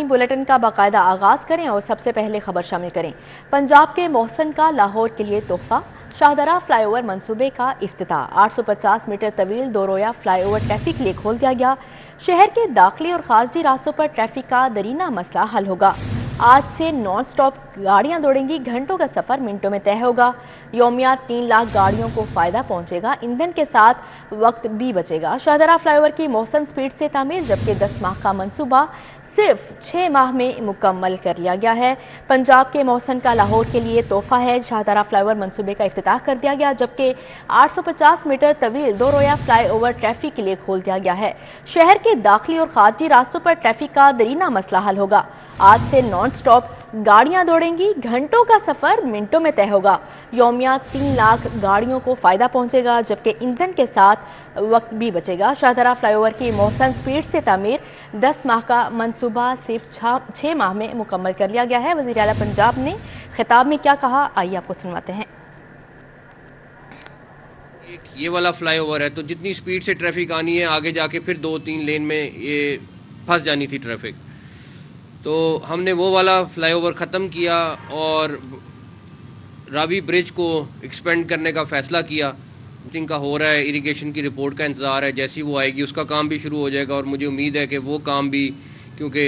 Bulletin का बाकायदा आगाज करें और सबसे पहले खबर शामिल करें। पंजाब के मोहसन का लाहौर के लिए तोहफा, शाहदरा फ्लाईओवर मंसूबे का इफ्तिताह। 850 मीटर तवील दो रोया फ्लाईओवर ट्रैफिक के लिए खोल दिया गया। शहर के दाखिली और खारजी रास्तों पर ट्रैफिक का दरीना मसला हल होगा। आज से नॉन स्टॉप गाड़ियां दौड़ेंगी, घंटों का सफर मिनटों में तय होगा। यौमिया 3 लाख गाड़ियों को फायदा पहुंचेगा, ईंधन के साथ वक्त भी बचेगा। शाहदरा फ्लाईओवर की मोहसन स्पीड से तामीर, जबकि 10 माह का मंसूबा सिर्फ 6 माह में मुकम्मल कर लिया गया है। पंजाब के मोहसन का लाहौर के लिए तोहफा है। शाहदरा फ्लाईओवर मंसूबे का इफ्तिताह कर दिया गया, जबकि 850 मीटर तवील दो रोया फ्लाईओवर ट्रैफिक के लिए खोल दिया गया है। शहर के दाखिली और खारजी रास्तों पर ट्रैफिक का दरीना मसला हल होगा। आज से नॉन स्टॉप गाड़ियां दौड़ेंगी, घंटों का सफर मिनटों में तय होगा। यौमिया 3 लाख गाड़ियों को फायदा पहुंचेगा, जबकि ईंधन के साथ वक्त भी बचेगा। शाहदरा फ्लाईओवर की मोहसन स्पीड से तामीर, 10 माह का मंसूबा सिर्फ 6 माह में मुकम्मल कर लिया गया है। वज़ीर आला पंजाब ने खिताब में क्या कहा, आइए आपको सुनवाते हैं। ये वाला फ्लाईओवर है तो जितनी स्पीड से ट्रैफिक आनी है, आगे जाके फिर 2-3 लेन में ये फंस जानी थी ट्रैफिक। तो हमने वो वाला फ्लाईओवर ख़त्म किया और रावी ब्रिज को एक्सपेंड करने का फ़ैसला किया। जिनका हो रहा है, इरिगेशन की रिपोर्ट का इंतज़ार है, जैसी वो आएगी उसका काम भी शुरू हो जाएगा। और मुझे उम्मीद है कि वो काम भी, क्योंकि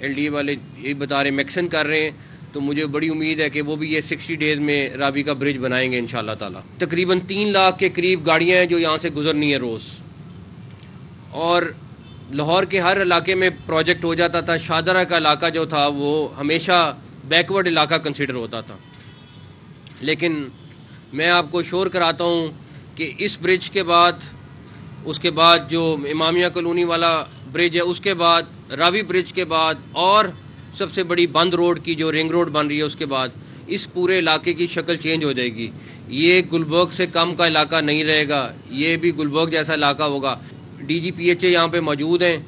LDA वाले ये बता रहे मैक्सन कर रहे हैं, तो मुझे बड़ी उम्मीद है कि वो भी ये 60 डेज़ में रावी का ब्रिज बनाएंगे इंशाल्लाह ताला। तकरीबन 3 लाख के करीब गाड़ियाँ हैं जो यहाँ से गुजरनी है रोज़। और लाहौर के हर इलाके में प्रोजेक्ट हो जाता था। शाहदरा का इलाका जो था वो हमेशा बैकवर्ड इलाका कंसिडर होता था, लेकिन मैं आपको श्योर कराता हूँ कि इस ब्रिज के बाद, उसके बाद जो इमामिया कॉलोनी वाला ब्रिज है, उसके बाद रावी ब्रिज के बाद, और सबसे बड़ी बंद रोड की जो रिंग रोड बन रही है, उसके बाद इस पूरे इलाके की शक्ल चेंज हो जाएगी। ये गुलबर्ग से कम का इलाका नहीं रहेगा, ये भी गुलबर्ग जैसा इलाका होगा। DGPHA यहाँ पे मौजूद हैं,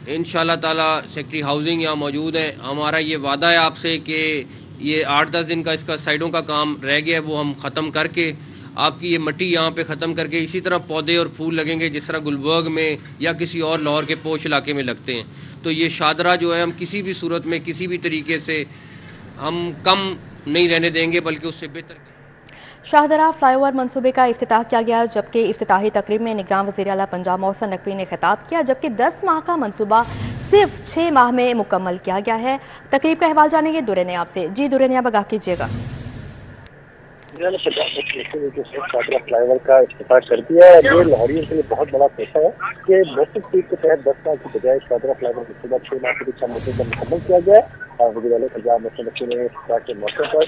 इंशाल्लाह ताला सेक्रेटरी हाउसिंग यहाँ मौजूद हैं। हमारा ये वादा है आपसे कि ये 8-10 दिन का इसका साइडों का काम रह गया है, वो हम ख़त्म करके आपकी ये मट्टी यहाँ पे ख़त्म करके इसी तरह पौधे और फूल लगेंगे जिस तरह गुलबर्ग में या किसी और लाहौर के पोश इलाके में लगते हैं। तो ये शाहदरा जो है हम किसी भी सूरत में, किसी भी तरीके से हम कम नहीं रहने देंगे, बल्कि उससे बेहतर। शाहदरा फ्लाईओवर मंसूबे का इफ्तिताह किया गया, जबकि इफ्तिताही तकरीब में निगरान वज़ीर आला पंजाब मोहसन नकवी ने खिताब किया, जबकि 10 माह का मंसूबा सिर्फ 6 माह में मुकम्मल किया गया है। तकरीब का अहवाल जानेंगे दुर्रे नयाब से। जी दुर्रे नयाब, आगाह कीजिएगा। शाहदरा फ्लाईओवर का इफ्तिताह कर दिया है। ये लाहौरियों के लिए बहुत बड़ा तोहफा है कि मोहसन स्पीड के तहत 10 माह की बजाय शाहदरा फ्लाईओवर मंसूबा 6 माह के बीच मुद्दे पर मुकम्मल किया गया है। वज़ीर आला पंजाब मोहसन नकवी ने इफ्तिताह के मौके पर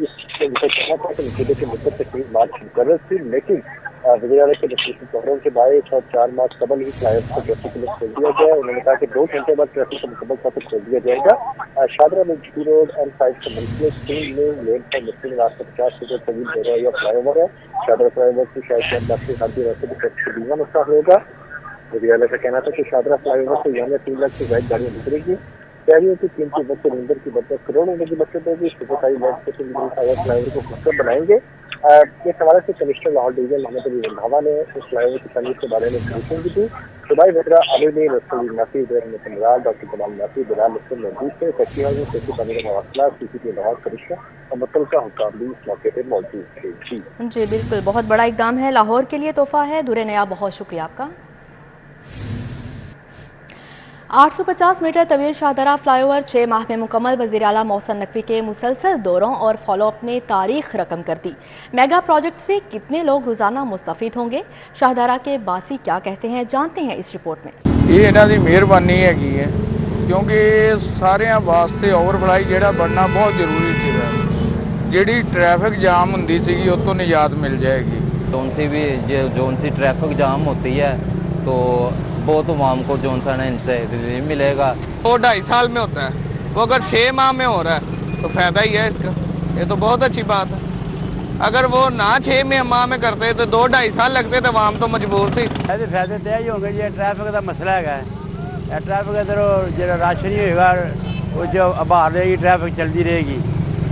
इससे कहना था कि मंसूबे की मुद्दत तकरीब मार्च मुकर्रर थी, लेकिन वज़ीर आला के नफीसी कोहरों के बायस और 4 माह कबल ही फ्लाईओवर को ट्रैफिक के लिए खोल दिया गया। उन्होंने कहा कि 2 घंटे बाद ट्रैफिक को मुकम्मल तौर पर खोल दिया जाएगा। शाहदरा में जी रोड एंड साइड से मिलकर 3 लेन पर मुस्लिम रास्ता 50 मीटर तवील दो रोया फ्लाईओवर है। शाहदरा फ्लाईओवर की शायद दाखिली खारजी रास्ते की ट्रैफिक का बीमा मसला होगा। वज़ीर आला का कहना था कि शाहदरा फ्लाईओवर से यहाँ 3 लाख से ज्यादा गाड़ियाँ गुजरेगी। शहरियों की कीमती बचत, ईंधन की बचत, करोड़ों रुपए की बचत होगी। फ्लाईओवर को खूबसूरत बनाएंगे। इस हवाले से कमिश्नर लाहौर डिवीजन मोहम्मद अली रंधावा ने इस फ्लाईओवर की तमीर के बारे में ब्रीफिंग भी दी। सूबाई वज़ीर आलिमी रसूल नाफी, डॉक्टर कमाल नाफी, बिलाल मुस्लिम मौजूद थे। सेक्रेटरी हाउसिंग, सेक्रेटरी तमीर मवासलात, CCTV लाहौर कमिश्नर और मुतल्लिका हुक्काम भी इस मौके पर मौजूद थे। जी बिल्कुल, बहुत बड़ा इकदाम है, लाहौर के लिए तोहफा है। दुर्रे नयाब, बहुत शुक्रिया आपका। 850 मीटर तवील शाहदरा फ्लाईओवर 6 माह में मुकम्मल। वज़ीर आला मोहसन नकवी के मुसलसल दौरों और फॉलोअप ने तारीख रकम कर दी। मेगा प्रोजेक्ट से कितने लोग रोजाना मुस्तफीद होंगे, शाहदरा के बासी क्या कहते हैं, जानते हैं इस रिपोर्ट में। ये इन्हां दी मेहरबानी हैगी है, क्योंकि सारे वास्ते ओवरफ्लाई जिहड़ा बनना बहुत जरूरी सीगा। जिहड़ी ट्रैफिक जाम हुंदी सीगी उस तो निजात मिल जाएगी। जोन सी ट्रैफिक जाम होती है तो बहुत अवाम को जोन सा इनसे रिलीफ मिलेगा। वो 2.5 साल में होता है, वो अगर 6 माह में हो रहा है तो फ़ायदा ही है इसका। ये तो बहुत अच्छी बात है। अगर वो ना 6 माह में करते तो 2-2.5 साल लगते तो अवाम तो मजबूर थी। फायदे तो यही होंगे जी, ट्रैफिक का मसला है। ट्रैफिक इधर जो राशन नहीं होगा वो जो आभार रहेगी, ट्रैफिक चलती रहेगी।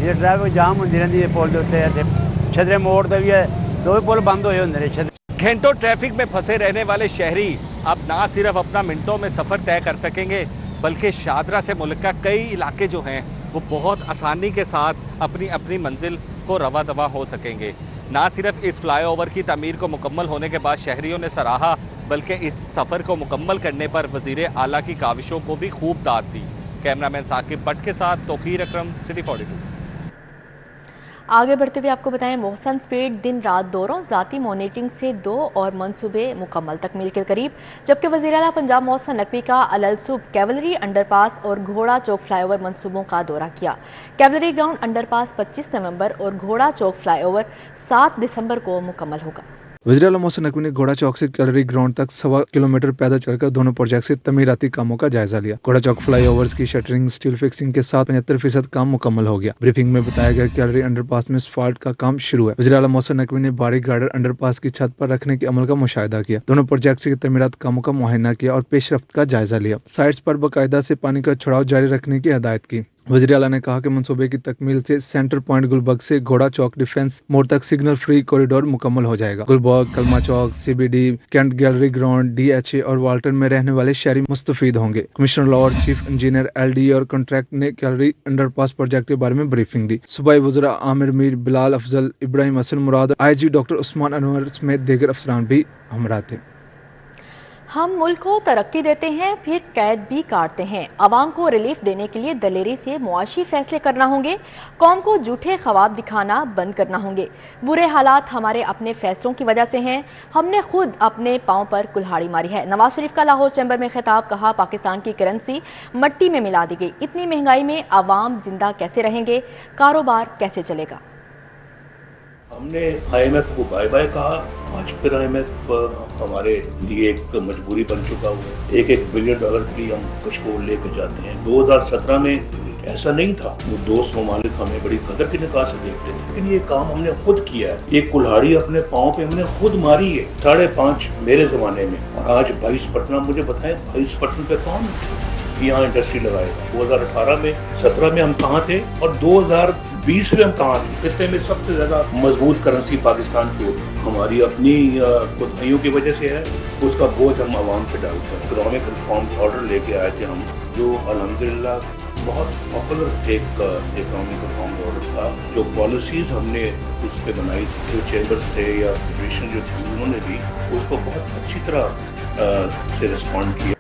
ये ट्रैफिक जाम होती रहती है पुल के उत्ते, छदरे मोड़ तो भी है, 2 पुल बंद होए होंगे। घंटों ट्रैफिक में फंसे रहने वाले शहरी अब ना सिर्फ अपना मिनटों में सफ़र तय कर सकेंगे, بلکہ شاہدرہ سے ملک کا کئی علاقے جو ہیں وہ بہت آسانی کے ساتھ اپنی اپنی منزل کو رواں دواں ہو سکیں گے۔ نہ صرف اس فلائی اوور کی تعمیر کو مکمل ہونے کے بعد شہریوں نے سراہا، بلکہ اس سفر کو مکمل کرنے پر وزیر اعلیٰ کی کاوشوں کو بھی خوب داد دی۔ کیمرامین ثاقب بٹ کے ساتھ توقیر اکرم، سٹی 42۔ آگے بڑھتے ہوئے آپ کو بتائیں، محسن اسپیڈ دن رات دوروں، ذاتی مانیٹرنگ سے 2 اور منصوبے مکمل تکمیل کے قریب، جبکہ وزیر اعلیٰ پنجاب محسن نقوی کا الالسوب کیولری انڈر پاس اور گھوڑا چوک فلائی اوور منصوبوں کا دورہ کیا۔ کیولری گراؤنڈ انڈر پاس 25 نومبر اور گھوڑا چوک فلائی اوور 7 دسمبر کو مکمل ہوگا۔ وزیر اعلیٰ محسن نقوی نے گھوڑا چوک سے کیولری گراؤنڈ تک 1.25 کلومیٹر پیدل چل کر دونوں پروجیکٹ سے تعمیراتی کاموں کا جائزہ لیا۔ گھوڑا چوک فلائی اوورز کی شٹرنگ سٹیل فکسنگ کے ساتھ 75% کام مکمل ہو گیا۔ بریفنگ میں بتایا گیا کہ کیولری انڈر پاس میں اسفالٹ کا کام شروع ہے۔ وزیر اعلیٰ محسن نقوی نے بھاری گارڈر انڈر پاس کی چھت پر رکھنے کے عمل کا مشاہدہ کیا، دونوں پروجیکٹ کے تعمیرات کاموں کا معائنہ کیا اور پیش رفت کا جائزہ لیا۔ سائٹس پر باقاعدہ سے پانی کا چھڑاؤ جاری رکھنے کی ہدایت کی۔ وزیر اعلیٰ نے کہا کہ منصوبے کی تکمیل سے سینٹر پوائنٹ گلبرگ سے گھوڑا چوک ڈیفنس موڑ تک سگنل فری کوریڈور مکمل ہو جائے گا۔ Gulberg, Kalma Chowk, CBD، Cantt gallery ground, DHA اور والٹن میں رہنے والے شہری مستفید ہوں گے۔ Commissioner Lahore, chief engineer LD اور کنٹریکٹ نے کیولری انڈر پاس پروجیکٹ کے بارے میں بریفنگ دی۔ صوبائی وزراء عامر میر، بلال افضل، ابراہیم حسن مراد، IG ڈاکٹر عثمان انور سمیت دیگر افسران بھی ہمراہ تھے۔ ہم ملک کو ترقی دیتے ہیں پھر قید بھی کاٹتے ہیں۔ عوام کو ریلیف دینے کے لیے دلیری سے معاشی فیصلے کرنا ہوں گے، قوم کو جھوٹے خواب دکھانا بند کرنا ہوں گے۔ برے حالات ہمارے اپنے فیصلوں کی وجہ سے ہیں، ہم نے خود اپنے پاؤں پر کلہاڑی ماری ہے۔ نواز شریف کا لاہور چیمبر میں خطاب، کہا پاکستان کی کرنسی مٹی میں ملا دی گئی، اتنی مہنگائی میں عوام زندہ کیسے رہیں گے، کاروبار کیسے چلے گا۔ ہم نے IMF کو بائے بائے کہا، آج پھر IMF ہمارے لیے ایک مجبوری بن چکا ہوا ہے۔ $1 بلین بھی ہم کشکول لے کے جاتے ہیں۔ 2017 میں ایسا نہیں تھا، وہ دوست ممالک ہمیں بڑی قدر کی نگاہ سے دیکھتے تھے، لیکن یہ کام ہم نے خود کیا ہے، یہ کلہاڑی اپنے پاؤں پہ ہم نے خود ماری ہے۔ 5.5 میرے زمانے میں، اور آج 22%۔ مجھے بتائیں 22% پہ کون یہاں انڈسٹری لگائے گا؟ 2018 میں 17 میں ہم کہاں تھے اور 2020 میں ہم کہاں تھے؟ خطے میں سب سے زیادہ مضبوط کرنسی پاکستان کی ہوتی ہے، ہماری اپنی کوتاہیوں کی وجہ سے ہے، اس کا بوجھ ہم عوام پہ ڈالتے ہیں۔ اکنامک ریفارم آرڈر لے کے آئے تھے ہم، جو الحمدللہ بہت پاپولر ایک اکنامک ریفارم آرڈر تھا، جو پالیسیز ہم نے اس پہ بنائی تھی، جو چیمبرز تھے یا فیڈریشن جو تھی، انہوں نے بھی اس کو بہت اچھی طرح سے رسپونڈ کیا۔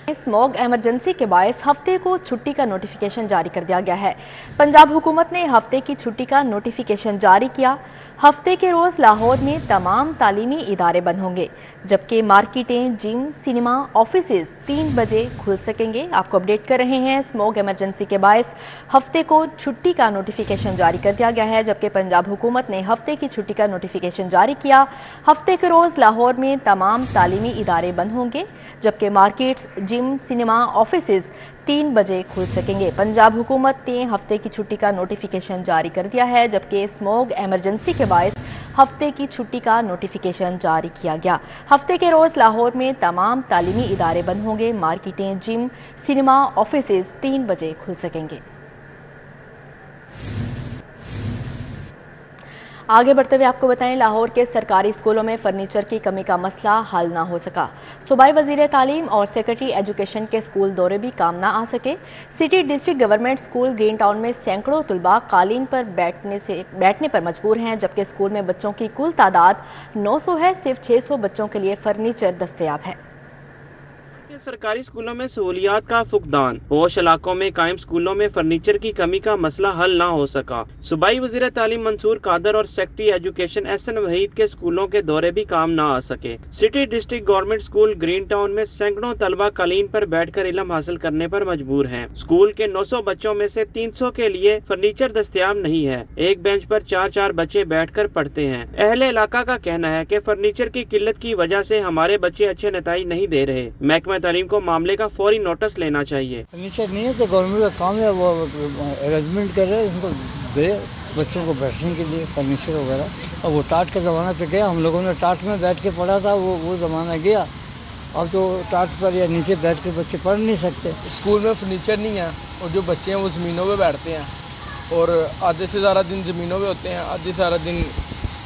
اسموگ ایمرجنسی کے باعث ہفتے کو چھٹی کا نوٹیفیکیشن جاری کر دیا گیا ہے۔ پنجاب حکومت نے ہفتے کی چھٹی کا نوٹیفیکیشن جاری کیا۔ ہفتے کے روز لاہور میں تمام تعلیمی ادارے بند ہوں گے، جبکہ مارکیٹیں، جم، سینما، آفیسز 3 بجے کھل سکیں گے۔ آپ کو اپڈیٹ کر رہے ہیں، اسموگ ایمرجنسی کے باعث ہفتے کو چھٹی کا نوٹیفیکیشن جاری کر دیا گیا ہے، جبکہ پنجاب حکومت نے ہفتے کی چھٹی کا نوٹیفیکیشن جاری کیا۔ ہفتے کے روز لاہور میں تمام تعلیمی ادارے بند ہوں گے، جبکہ مارکیٹس، جم، سینما، آفیسز 3 بجے کھل سکیں گے۔ پنجاب حکومت نے ہفتے کی چھٹی کا نوٹیفیکیشن جاری کر دیا ہے، جبکہ اسموگ ایمرجنسی کے باعث ہفتے کی چھٹی کا نوٹیفیکیشن جاری کیا گیا۔ ہفتے کے روز لاہور میں تمام تعلیمی ادارے بند ہوں گے، مارکیٹیں، جم، سینما، آفیسز 3 بجے کھل سکیں گے۔ آگے بڑھتے ہوئے آپ کو بتائیں، لاہور کے سرکاری اسکولوں میں فرنیچر کی کمی کا مسئلہ حل نہ ہو سکا۔ صوبائی وزیر تعلیم اور سیکرٹری ایجوکیشن کے اسکول دورے بھی کام نہ آ سکے۔ City district government school green town میں سینکڑوں طلباء قالین پر بیٹھنے پر مجبور ہیں، جبکہ اسکول میں بچوں کی کل تعداد 900 ہے، صرف 600 بچوں کے لیے فرنیچر دستیاب ہے۔ سرکاری اسکولوں میں سہولیات کا فقدان، پوش علاقوں میں قائم اسکولوں میں فرنیچر کی کمی کا مسئلہ حل نہ ہو سکا۔ صوبائی وزیر تعلیم منصور قادر اور سیکرٹری ایجوکیشن SN وحید کے اسکولوں کے دورے بھی کام نہ آ سکے۔ City district government school green town میں سینکڑوں طلبہ قالین پر بیٹھ کر علم حاصل کرنے پر مجبور ہیں۔ اسکول کے 900 بچوں میں سے 300 کے لیے فرنیچر دستیاب نہیں ہے، ایک بینچ پر 4 بچے بیٹھ کر پڑھتے ہیں۔ اہل علاقہ کا کہنا ہے کہ فرنیچر کی قلت کی وجہ سے ہمارے بچے اچھے نتائج نہیں دے رہے۔ محکمہ تعلیم کو معاملے کا فوری نوٹس لینا چاہیے۔ فرنیچر نہیں ہے تو گورنمنٹ کا کام ہے، وہ ارینجمنٹ کر رہے ہیں، ان کو دے بچوں کو بیٹھنے کے لیے فرنیچر وغیرہ۔ اور وہ ٹاٹ کا زمانہ تو گیا، ہم لوگوں نے ٹاٹ میں بیٹھ کے پڑھا تھا، وہ زمانہ گیا۔ اب تو ٹاٹ پر یا نیچے بیٹھ کے بچے پڑھ نہیں سکتے۔ اسکول میں فرنیچر نہیں ہے اور جو بچے ہیں وہ زمینوں پہ بیٹھتے ہیں اور آدھے سے زیادہ دن زمینوں پہ ہوتے ہیں، آدھے سے زیادہ دن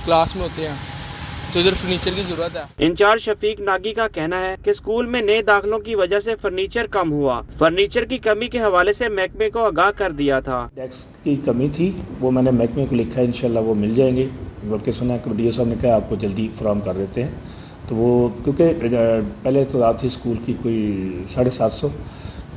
کلاس میں ہوتے ہیں، तो इधर फर्नीचर की जरूरत है। इंचार्ज शफीक नागी का कहना है कि स्कूल में नए दाखिलों की वजह से फर्नीचर कम हुआ। फर्नीचर की कमी के हवाले से महकमे को आगाह कर दिया था। डेस्क की कमी थी, वो मैंने महकमे को लिखा है, इंशाल्लाह वो मिल जाएंगे। बल्कि सुना कि डीओ साहब ने कहा आपको जल्दी फराहम कर देते हैं। तो वो क्योंकि पहले तो रात थी स्कूल की कोई 750,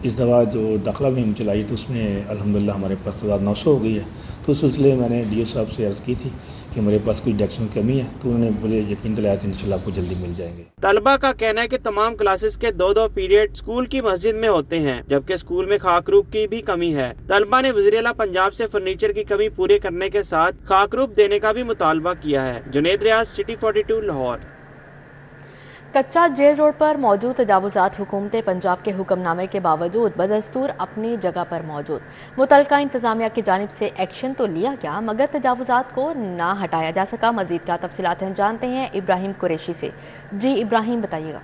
इस दफ़ा जो दाखिला मुहिम चलाई तो उसमें अल्हम्दुलिल्लाह हमारे पास तो 900 हो गई है। तो उस सिलसिले में मैंने डीओ साहब से अर्ज़ की थी कि मेरे पास कोई डेस्क में कमी है, तो उन्होंने मुझे यकीन दिलाया कि इंशाल्लाह आपको जल्दी मिल जाएंगे। तलबा का कहना है कि तमाम क्लासेस के 2-2 पीरियड स्कूल की मस्जिद में होते हैं, जबकि स्कूल में खाकरूब की भी कमी है। तलबा ने वज़ीर आला पंजाब से फर्नीचर की कमी पूरे करने के साथ खाकरूब देने का भी मुतालबा किया है। जुनेद रियाज, सिटी 42, लाहौर। कच्चा जेल रोड पर मौजूद तजावुज़ात हुकूमत पंजाब के हुक्मनामे के बावजूद बदस्तूर अपनी जगह पर मौजूद। मुतलका इंतजामिया की जानिब से एक्शन तो लिया गया मगर तजावुज़ात को ना हटाया जा सका। मज़ीद क्या तफसीलात हैं जानते हैं इब्राहिम कुरैशी से। जी इब्राहिम, बताइएगा।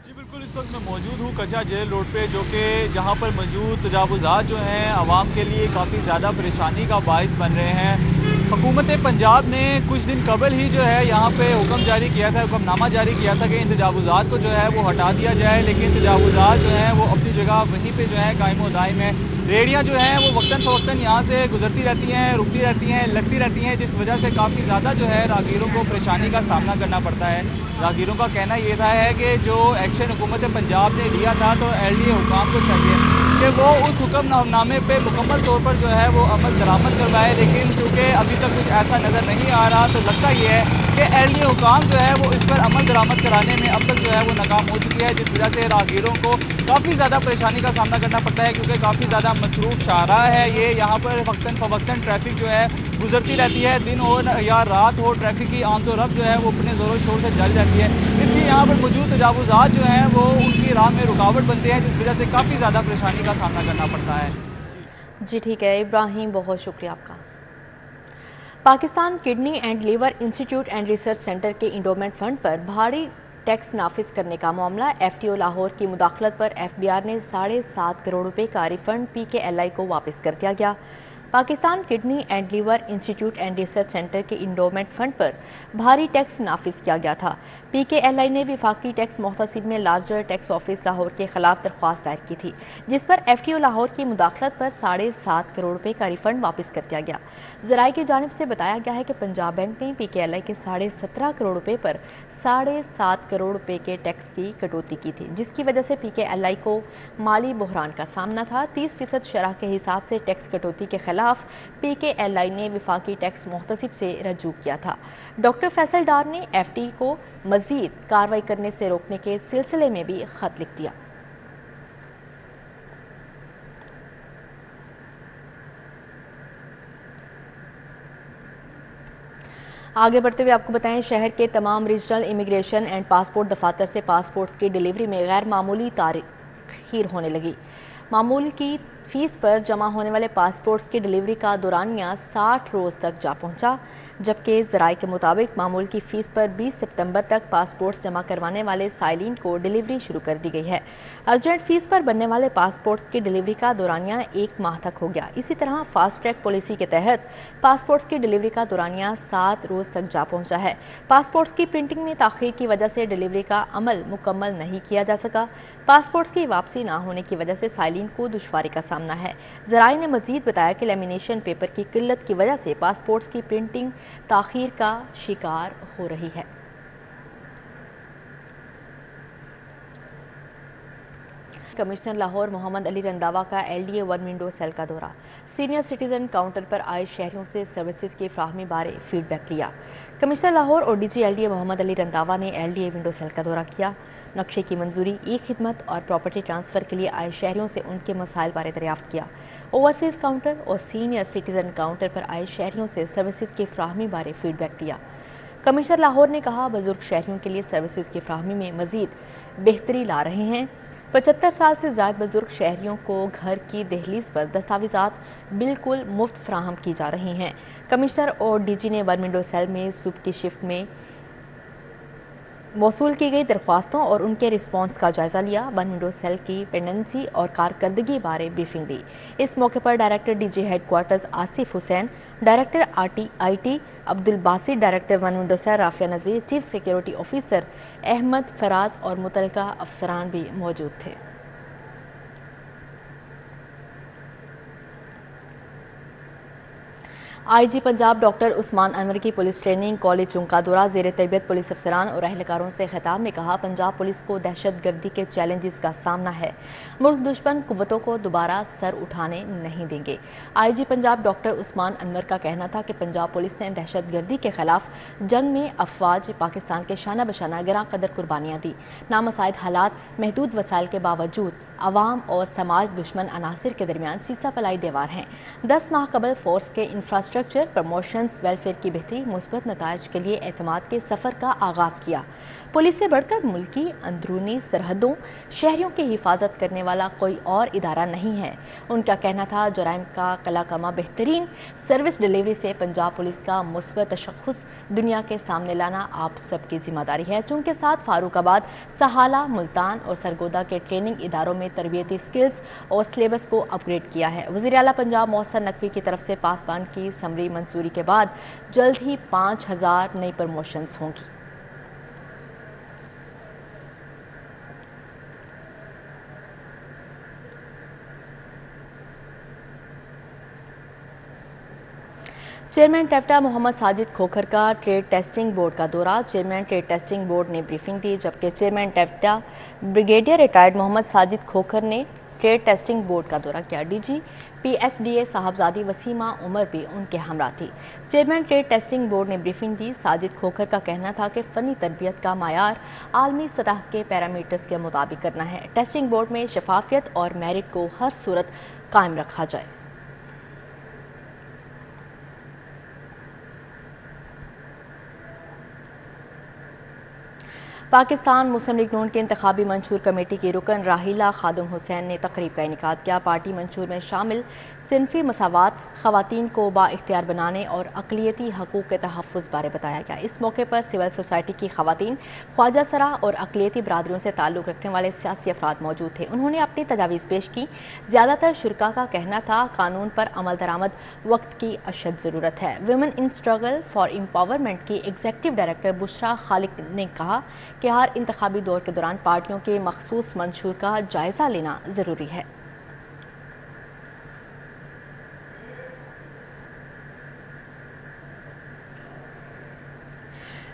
जी बिल्कुल, इस वक्त मैं मौजूद हूँ कच्चा जेल रोड पे, जो कि जहाँ पर मौजूद तजावुज़ात जो हैं आवाम के लिए काफ़ी ज़्यादा परेशानी का बाइस बन रहे हैं। हुकूमत पंजाब ने कुछ दिन कबल ही जो है यहाँ पे हुक्म जारी किया था, हुक्मनामा जारी किया था कि इन तजावुज़ात को जो है वो हटा दिया जाए, लेकिन तजावुज़ात जो हैं वो अपनी जगह वहीं पे जो है कायम व दायम है। रेडियाँ जो हैं वो वक्तन फ़वक्तन यहाँ से गुजरती रहती हैं, रुकती रहती हैं, लगती रहती हैं, जिस वजह से काफ़ी ज़्यादा जो है राहगीरों को परेशानी का सामना करना पड़ता है। राहगीरों का कहना ये था है कि जो एक्शन हुकूमत पंजाब ने लिया था तो LDA हुकाम को चाहिए कि वो उस हुक्मनामे पे मुकम्मल तौर पर जो है वो अमल दरामद करवाए, लेकिन चूँकि अभी तक कुछ ऐसा नज़र नहीं आ रहा तो लगता ये है कि LDA हुकाम जो है वो इस पर अमल दरामद कराने में अब तक जो है वो नाकाम हो चुकी है, जिस वजह से राहगीरों को काफ़ी ज़्यादा परेशानी का सामना करना पड़ता है, क्योंकि काफ़ी ज़्यादा मसरूफ़ शाहराह है ये। यहाँ पर वक्तन फ़वक्तन ट्रैफिक जो है गुजरती रहती है, दिन हो या रात हो, ट्रैफिक की आम तो रफ्त जो है वो अपने ज़ोरों शोर से जल जाती है। इसलिए यहाँ पर मौजूद तजावुज़ात जो हैं वो उनकी राह में रुकावट बनते हैं, जिस वजह से काफ़ी ज़्यादा परेशानी का सामना करना पड़ता है। जी ठीक है इब्राहिम, बहुत शुक्रिया आपका। Pakistan kidney and liver institute and research centre के इंडोमेंट फंड पर भारी टैक्स नाफिज करने का मामला। FTO लाहौर की मुदाखलत पर FBR ने 7.5 करोड़ रुपए का रिफंड PKLI को वापस कर दिया गया। Pakistan kidney and liver institute and research centre के इंडोमेंट फंड पर भारी टैक्स नाफिज किया गया था। PKLI ने विफाकी टैक्स मुहतसिब में लार्जर टैक्स ऑफिस लाहौर के खिलाफ दरख्वास्त दायर की थी, जिस पर FTO लाहौर की मुदाखलत पर 7.5 करोड़ रुपए का रिफंड वापस कर दिया गया। ज़राए की जानिब से बताया गया है कि पंजाब बैंक ने PKLI के 17.5 करोड़ रुपए पर 7.5 करोड़ रुपए के टैक्स की कटौती की थी, जिसकी वजह से PKLI को माली बहरान का सामना था। 30% शरह के हिसाब से टैक्स कटौती के खिलाफ PKLI ने विफाकी टैक्स मुहतसिब से रजू किया था। डॉक्टर फैसल डार ने FT को मजीद कार्रवाई करने से रोकने के सिलसिले में भी खत लिख दिया। आगे बढ़ते हुए आपको बताएं, शहर के तमाम रीजनल इमिग्रेशन एंड पासपोर्ट दफातर से पासपोर्ट्स की डिलीवरी में गैर मामूली तारीखीर होने लगी। मामूल की फीस पर जमा होने वाले पासपोर्ट्स की डिलीवरी का दौरानिया 60 रोज़ तक जा पहुंचा, जबकि ज़राए के मुताबिक मामूल की फ़ीस पर 20 सितंबर तक पासपोर्ट्स जमा करवाने वाले साइलिन को डिलीवरी शुरू कर दी गई है। अर्जेंट फ़ीस पर बनने वाले पासपोर्ट्स की डिलीवरी का दौरानिया 1 माह तक हो गया। इसी तरह फास्ट ट्रैक पॉलिसी के तहत पासपोर्ट्स की डिलीवरी का दौरानिया 7 रोज़ तक जा पहुँचा है। पासपोर्ट्स की प्रिंटिंग में ताख़ीर की वजह से डिलीवरी का अमल मुकम्मल नहीं किया जा सका। पासपोर्ट्स की वापसी ना होने की वजह से साइलिन को दुश्वारी का सामना है। ज़राए ने मज़ीद बताया कि लेमिनेशन पेपर की किल्लत की वजह से पासपोर्ट्स की प्रिंटिंग ताख़ीर का शिकार हो रही है। कमिश्नर लाहौर मोहम्मद अली रंधावा का LDA 1 विंडो सेल का दौरा। सीनियर सिटीजन काउंटर पर आए शहरियों से सर्विसेज की फ्राहमी बारे फीडबैक लिया। कमिश्नर लाहौर और DG LDA मोहम्मद अली रंधावा ने LDA विंडो सेल का दौरा किया। नक्शे की मंजूरी, ई-खिदमत और प्रॉपर्टी ट्रांसफ़र के लिए आए शहरियों से उनके मसाइल बारे दरियाफ्त किया। ओवरसीज़ काउंटर और सीनियर सिटीजन काउंटर पर आए शहरियों से सर्विसेज की फ्राहमी बारे फीडबैक दिया। कमिश्नर लाहौर ने कहा, बुजुर्ग शहरियों के लिए सर्विसेज की फ्राहमी में मज़ीद बेहतरी ला रहे हैं। 75 साल से ज़्यादा बुजुर्ग शहरियों को घर की दहलीज पर दस्तावेज़ात बिल्कुल मुफ्त फ्राहम की जा रही हैं। कमिश्नर और DG ने 1 विंडो सेल में सुबह की शिफ्ट में मौसूल की गई दरख्वास्तों और उनके रिस्पॉन्स का जायज़ा लिया। वन विंडो सेल की पेंडेंसी और कारकर्दगी बारे ब्रीफिंग दी। इस मौके पर director DG headquarters Asif Hussain, director IT Abdul Basit, director one window cell Rafia Nazir, chief security officer Ahmed Faraz और मुतलका अफसरान भी मौजूद थे। IG पंजाब डॉक्टर उस्मान अनवर की पुलिस ट्रेनिंग कॉलेज चुंग का दौरा। ज़ेर तरबियत पुलिस अफसरान और अहलकारों से खिताब में कहा, पंजाब पुलिस को दहशत गर्दी के चैलेंजेस का सामना है। मुल्क दुश्मन कुव्वतों को दोबारा सर उठाने नहीं देंगे। IG पंजाब डॉक्टर उस्मान अनवर का कहना था कि पंजाब पुलिस ने दहशत गर्दी के खिलाफ जंग में अफवाज पाकिस्तान के शाना बशाना गिरां कदर कुर्बानियाँ दी। नामसाइद हालात, महदूद वसाइल के बावजूद अवाम और समाज दुश्मन अनासिर के दरमियान सीसा पलाई दीवार हैं। 10 माह कबल फोर्स के इंफ्रास्ट्रक्चर, प्रमोशंस, वेलफेयर की बेहतरी, मुस्बत नताइज के लिए एतमाद के सफ़र का आगाज़ किया। पुलिस से बढ़कर मुल्की अंदरूनी सरहदों, शहरियों की हिफाजत करने वाला कोई और इदारा नहीं है। उनका कहना था, जुराइम का कलाकमा बेहतरीन सर्विस डिलीवरी से पंजाब पुलिस का मुस्बत तशख़्ख़ुस दुनिया के सामने लाना आप सबकी जिम्मेदारी है। चूँकि साथ फारूकाबाद, सहाला, मुल्तान और सरगोदा के ट्रेनिंग इदारों में तरबियती स्किल्स और सिलेबस को अपग्रेड किया है। वज़ीर आला पंजाब मोहसिन नकवी की तरफ से पासबान की समरी मंजूरी के बाद जल्द ही 5000 नई प्रमोशंस होंगी। चेयरमैन टेप्टा मोहम्मद साजिद खोखर का ट्रेड टेस्टिंग बोर्ड का दौरा। चेयरमैन ट्रेड टेस्टिंग बोर्ड ने ब्रीफिंग दी, जबकि chairman TEPTA brigadier retired Mohammad Sajid Khokhar ने ट्रेड टेस्टिंग बोर्ड का दौरा किया। DG PSDA साहबजादी वसीमा उमर भी उनके हमरा थी। चेयरमैन ट्रेड टेस्टिंग बोर्ड ने ब्रीफिंग दी। साजिद खोखर का कहना था कि फ़नी तरबियत का मायार आलमी सतह के पैरामीटर्स के मुताबिक करना है। टेस्टिंग बोर्ड में शफाफियत और मेरिट को हर सूरत कायम रखा जाए। पाकिस्तान मुस्लिम लीग नून की इंतखाबी मंशूर कमेटी की रुकन राहिला खादम हुसैन ने तकरीब का इनेकाद किया। पार्टी मंशूर में शामिल सिनफी मसावात, ख़वातीन को बाइख्तियार बनाने और अक़लियती हकूक़ के तहफ़्फ़ुज़ बारे बताया गया। इस मौके पर सिविल सोसाइटी की ख़वातीन, ख्वाजा सरा और अक़लियती बरादरियों से ताल्लुक़ रखने वाले सियासी अफराद मौजूद थे। उन्होंने अपनी तजावीज़ पेश की। ज़्यादातर शुरका का कहना था, कानून पर अमल दरामद वक्त की अशद ज़रूरत है। Women in struggle for empowerment की एग्जीक्यूटिव डायरेक्टर बुशरा खालिक ने कहा कि हर इंतखाबी दौर के दौरान पार्टियों के मखसूस मंशूर का जायज़ा लेना ज़रूरी है।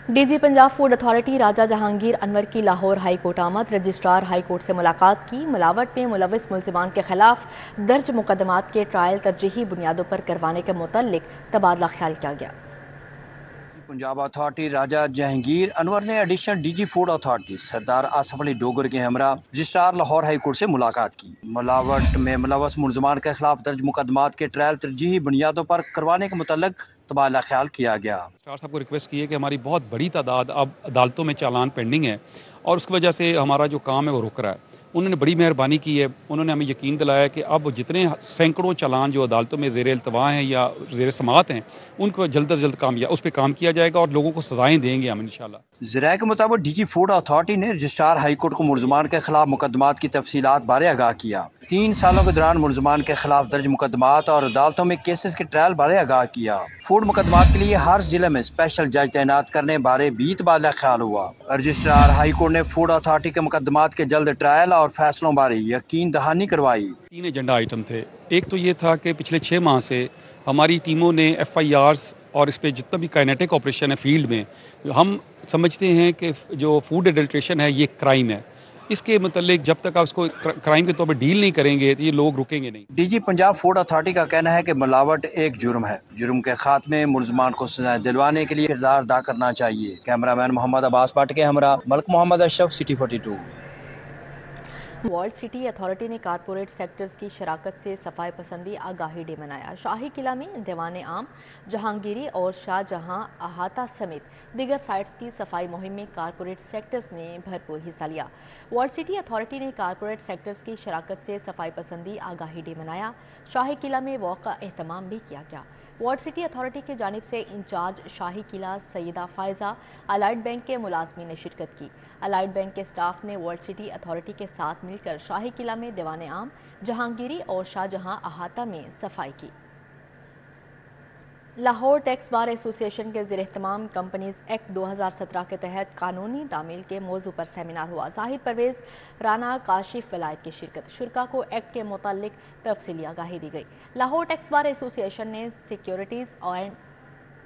DG पंजाब फूड अथॉरिटी राजा जहांगीर अनवर की लाहौर हाई कोर्ट आमद। रजिस्ट्रार हाई कोर्ट से मुलाकात की। मिलावट में मुलविस मुल्ज़िमान के खिलाफ दर्ज मुकदमात के ट्रायल तरजीही बुनियादों पर करवाने के मुतल्लिक तबादला ख्याल किया गया। पंजाब अथॉरिटी राजा जहांगीर अनवर ने एडिशनल DG फूड अथॉरिटी सरदार आसफ अली डोगर के हमरा रजिस्ट्रार लाहौर हाई कोर्ट से मुलाकात की। मिलावट में मुलविस मुल्ज़िमान के खिलाफ दर्ज मुकदमात के ट्रायल तरजीही बुनियादों पर करवाने के मुतल्लिक तबादला ख्याल किया गया। रजिस्ट्रार साहब को रिक्वेस्ट की है कि हमारी बहुत बड़ी तादाद अब अदालतों में चालान पेंडिंग है और उसकी वजह से हमारा जो काम है वो रुक रहा है। उन्होंने बड़ी मेहरबानी की है। उन्होंने हमें यकीन दिलाया कि अब जितने सैकड़ों चालान जो अदालतों में ज़ेर इल्तवा हैं या ज़ेर समाअत हैं, उनको जल्द अज जल्द उस पर काम किया जाएगा और लोगों को सजाएं देंगे हम इंशाल्लाह। ज़राए के मुताबिक DG फूड अथॉरिटी ने रजिस्ट्रार हाई कोर्ट को मुल्ज़िमान के खिलाफ मुकदमात की तफसीलात बारे आगाह किया। 3 सालों के दौरान मुल्ज़िमान के खिलाफ दर्ज मुकदमात और अदालतों में केसेस के ट्रायल बारे आगाह किया। फूड मुकदमात के लिए हर जिले में स्पेशल जज तैनात करने बारे भी तबादला ख्याल हुआ। रजिस्ट्रार हाई कोर्ट ने फूड अथॉरिटी के मुकदमात के जल्द ट्रायल और फैसलों बारे यकीन दहानी करवाई। 3 एजेंडा आइटम थे। एक तो ये था कि पिछले 6 माह से हमारी टीमों ने FIRs और इस पर जितना भी काइनेटिक ऑपरेशन है फील्ड में, हम समझते हैं कि जो फूड एडल्ट्रेशन है ये क्राइम है। इसके मतलब जब तक आप उसको क्राइम के तौर पर डील नहीं करेंगे तो ये लोग रुकेंगे नहीं। DG पंजाब फूड अथॉरिटी का कहना है कि मिलावट एक जुर्म है। जुर्म के खात्मे मुल्ज़िमान को सजाएं दिलवाने के लिए किरदार अदा करना चाहिए। कैमरामैन मोहम्मद अब्बास भट्ट के हमरा Malik Mohammad Ashraf, city 42। World city authority ने कारपोरेट सेक्टर्स की शराकत से सफाई पसंदी आगाही डे मनाया। शाही किला में दीवाने आम, जहांगीरी और शाहजहां अहाता समेत दीगर साइट्स की सफाई मुहिम में कारपोरेट सेक्टर्स ने भरपूर हिस्सा लिया। वर्ल्ड सिटी अथॉरिटी ने कारपोरेट सेक्टर्स की शराकत से सफाई पसंदी आगाही डे मनाया। शाही किला में वॉक का एहतमाम भी किया गया। वार्ड सिटी अथॉरिटी की जानिब से इंचार्ज शाही किला सैयदा फायजा, अलाइड बैंक के मुलाजमीन ने शिरकत की। अलाइड बैंक के स्टाफ ने वार्ड सिटी अथॉरिटी के साथ मिलकर शाही किला में दीवान आम, जहांगीरी और शाहजहां अहाता में सफाई की। लाहौर टैक्स बार एसोसिएशन के ज़ेर-एहतमाम कंपनीज एक्ट 2017 के तहत कानूनी तामील के मौजू पर सेमिनार हुआ। जाहिद परवेज, राना काशिफ वलायत की शिरकत। शुरका को एक्ट के मुतालिक तफसीली आगाही दी गई। लाहौर टैक्स बार एसोसिएशन ने securities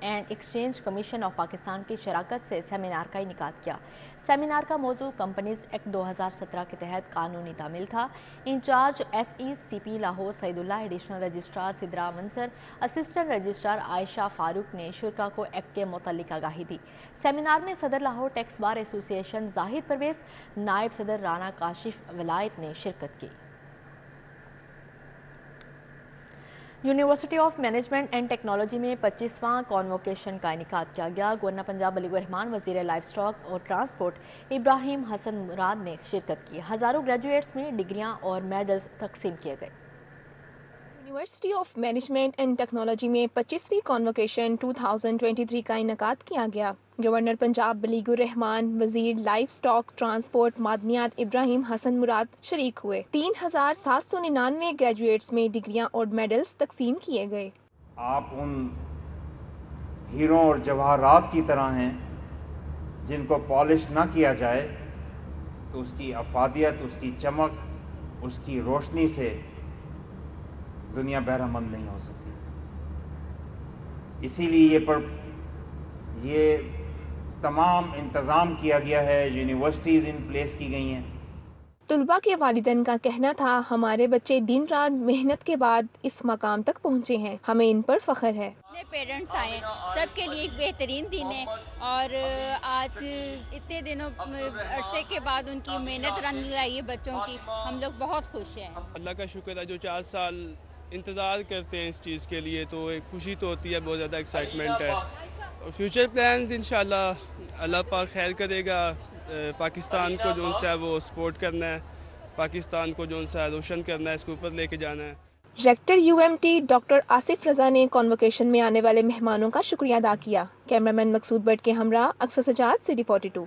and exchange commission of Pakistan की शराकत से सेमिनार का इनेकाद किया। सेमिनार का मौजू कंपनीज एक्ट 2017 के तहत कानूनी तामील था। Incharge SECP Lahore Saeedullah, additional registrar Sidra Mansar, assistant registrar Ayesha Farooq ने शुरका को एक्ट के मुतालिक आगाही दी। सेमिनार में सदर Lahore tax bar association Zahid Pervez, नायब सदर राना काशिफ वलायत ने शिरकत की। University of management and technology में 25वां कॉन्वोकेशन का इनेकाद किया गया। गवर्नर पंजाब अली रहमान, वज़ीर लाइफ स्टॉक और ट्रांसपोर्ट इब्राहिम हसन मुराद ने शिरकत की। हज़ारों ग्रेजुएट्स में डिग्रियां और मेडल्स तकसीम किए गए। University of management and technology में 25वीं कॉन्वोकेशन 2023 का इनेकाद किया गया। गवर्नर पंजाब अली रहमान, वजीर लाइफ स्टॉक, ट्रांसपोर्ट, मादनियात इब्राहिम हसन मुराद शरीक हुए। 3799 ग्रेजुएट्स में डिग्रियां और मेडल्स तकसीम किए गए। आप उन हीरों और जवाहरात की तरह हैं जिनको पॉलिश ना किया जाए तो उसकी अफादियत, उसकी चमक, उसकी रोशनी से दुनिया बहरामंद नहीं हो सकती। इसीलिए ये तमाम इंतज़ाम किया गया है, यूनिवर्सिटीज़ इन प्लेस की गई हैं। तुलबा के वालिदैन का कहना था, हमारे बच्चे दिन रात मेहनत के बाद इस मकाम तक पहुँचे हैं, हमें इन पर फ़ख्र है। अपने पेरेंट्स आए हैं, सबके लिए एक बेहतरीन दिन है और आज इतने दिनों अरसे के बाद उनकी मेहनत रंग लाई है बच्चों की, हम लोग बहुत खुश हैं। अल्लाह का शुक्र है, जो 4 साल इंतज़ार करते हैं इस चीज़ के लिए, तो एक खुशी तो होती है, बहुत ज़्यादा एक्साइटमेंट है। और फ्यूचर प्लान्स इंशाल्लाह अल्लाह पाक खैर करेगा। पाकिस्तान को जो सा है वो सपोर्ट करना है, पाकिस्तान को जो सा है रोशन करना है, इसको ऊपर लेके जाना है। रेक्टर UMT डॉक्टर आसिफ रजा ने कॉन्वोकेशन में आने वाले मेहमानों का शुक्रिया अदा किया। कैमरामैन मकसूद बट के हमरा अक्सर सजाद, City 42।